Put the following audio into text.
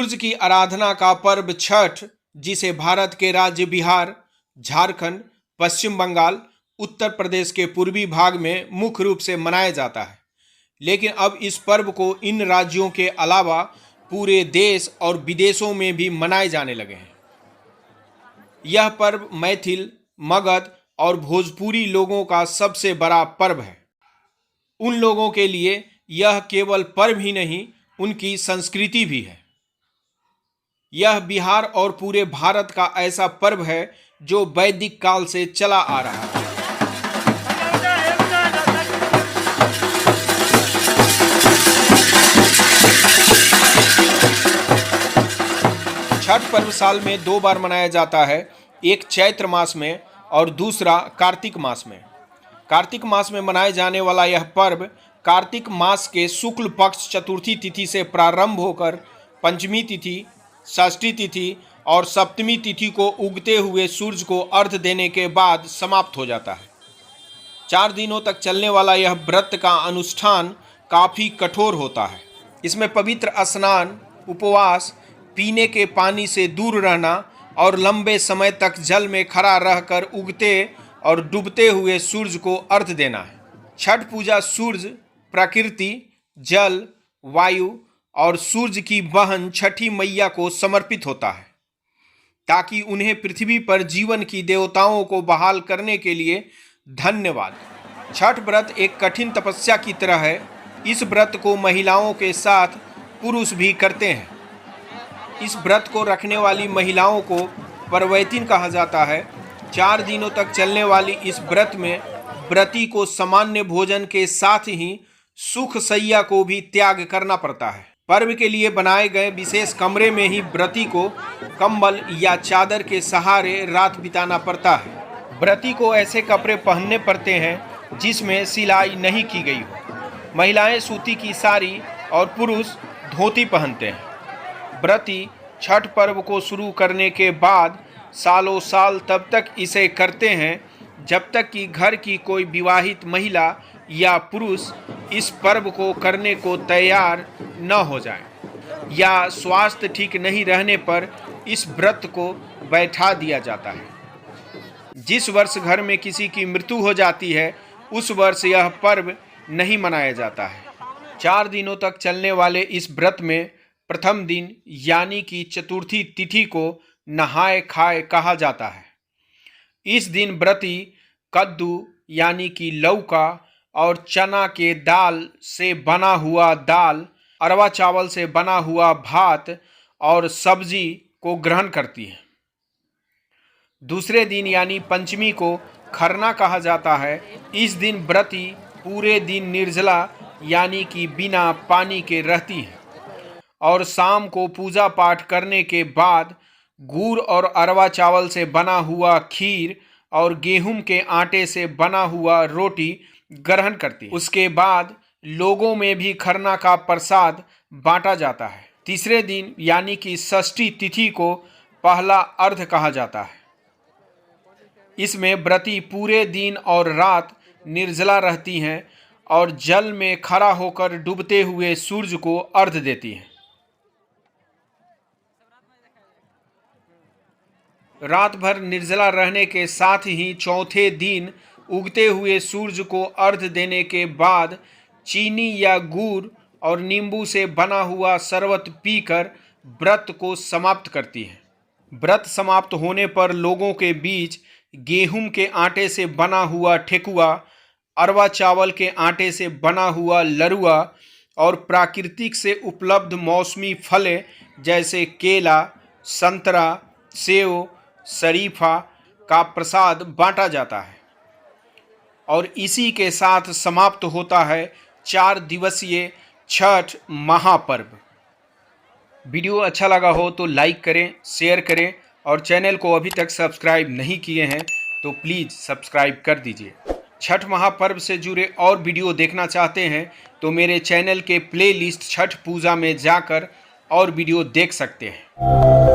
सूर्य की आराधना का पर्व छठ, जिसे भारत के राज्य बिहार, झारखंड, पश्चिम बंगाल, उत्तर प्रदेश के पूर्वी भाग में मुख्य रूप से मनाया जाता है। लेकिन अब इस पर्व को इन राज्यों के अलावा पूरे देश और विदेशों में भी मनाए जाने लगे हैं। यह पर्व मैथिल, मगध और भोजपुरी लोगों का सबसे बड़ा पर्व है। उन लोगों के लिए यह केवल पर्व ही नहीं, उनकी संस्कृति भी है। यह बिहार और पूरे भारत का ऐसा पर्व है जो वैदिक काल से चला आ रहा है। छठ पर्व साल में 2 बार मनाया जाता है, एक चैत्र मास में और दूसरा कार्तिक मास में। कार्तिक मास में मनाए जाने वाला यह पर्व कार्तिक मास के शुक्ल पक्ष चतुर्थी तिथि से प्रारंभ होकर पंचमी तिथि, षष्ठी तिथि और सप्तमी तिथि को उगते हुए सूर्य को अर्घ्य देने के बाद समाप्त हो जाता है। 4 दिनों तक चलने वाला यह व्रत का अनुष्ठान काफ़ी कठोर होता है। इसमें पवित्र स्नान, उपवास, पीने के पानी से दूर रहना और लंबे समय तक जल में खड़ा रहकर उगते और डूबते हुए सूर्य को अर्घ्य देना है। छठ पूजा सूर्य, प्रकृति, जल, वायु और सूर्य की बहन छठी मैया को समर्पित होता है, ताकि उन्हें पृथ्वी पर जीवन की देवताओं को बहाल करने के लिए धन्यवाद। छठ व्रत एक कठिन तपस्या की तरह है। इस व्रत को महिलाओं के साथ पुरुष भी करते हैं। इस व्रत को रखने वाली महिलाओं को परवैतिन कहा जाता है। 4 दिनों तक चलने वाली इस व्रत में व्रती को सामान्य भोजन के साथ ही सुख सैया को भी त्याग करना पड़ता है। पर्व के लिए बनाए गए विशेष कमरे में ही व्रती को कंबल या चादर के सहारे रात बिताना पड़ता है। व्रती को ऐसे कपड़े पहनने पड़ते हैं जिसमें सिलाई नहीं की गई हो। महिलाएं सूती की साड़ी और पुरुष धोती पहनते हैं। व्रती छठ पर्व को शुरू करने के बाद सालों साल तब तक इसे करते हैं जब तक कि घर की कोई विवाहित महिला या पुरुष इस पर्व को करने को तैयार न हो जाए, या स्वास्थ्य ठीक नहीं रहने पर इस व्रत को बैठा दिया जाता है। जिस वर्ष घर में किसी की मृत्यु हो जाती है, उस वर्ष यह पर्व नहीं मनाया जाता है। 4 दिनों तक चलने वाले इस व्रत में प्रथम दिन यानी कि चतुर्थी तिथि को नहाए खाए कहा जाता है। इस दिन व्रती कद्दू यानी कि लौका और चना के दाल से बना हुआ दाल, अरवा चावल से बना हुआ भात और सब्जी को ग्रहण करती है। दूसरे दिन यानी पंचमी को खरना कहा जाता है। इस दिन व्रती पूरे दिन निर्जला यानी कि बिना पानी के रहती है और शाम को पूजा पाठ करने के बाद गुड़ और अरवा चावल से बना हुआ खीर और गेहूं के आटे से बना हुआ रोटी ग्रहण करती है। उसके बाद लोगों में भी खरना का प्रसाद बांटा जाता है। तीसरे दिन यानी कि षष्ठी तिथि को पहला अर्घ कहा जाता है। इसमें व्रती पूरे दिन और रात निर्जला रहती हैं और जल में खड़ा होकर डूबते हुए सूर्य को अर्घ्य देती हैं। रात भर निर्जला रहने के साथ ही चौथे दिन उगते हुए सूर्य को अर्घ्य देने के बाद चीनी या गुड़ और नींबू से बना हुआ शरबत पीकर व्रत को समाप्त करती है। व्रत समाप्त होने पर लोगों के बीच गेहूं के आटे से बना हुआ ठेकुआ, अरवा चावल के आटे से बना हुआ लरुआ और प्राकृतिक से उपलब्ध मौसमी फलें जैसे केला, संतरा, सेव, शरीफा का प्रसाद बांटा जाता है और इसी के साथ समाप्त होता है 4 दिवसीय छठ महापर्व। वीडियो अच्छा लगा हो तो लाइक करें, शेयर करें और चैनल को अभी तक सब्सक्राइब नहीं किए हैं तो प्लीज़ सब्सक्राइब कर दीजिए। छठ महापर्व से जुड़े और वीडियो देखना चाहते हैं तो मेरे चैनल के प्लेलिस्ट छठ पूजा में जाकर और वीडियो देख सकते हैं।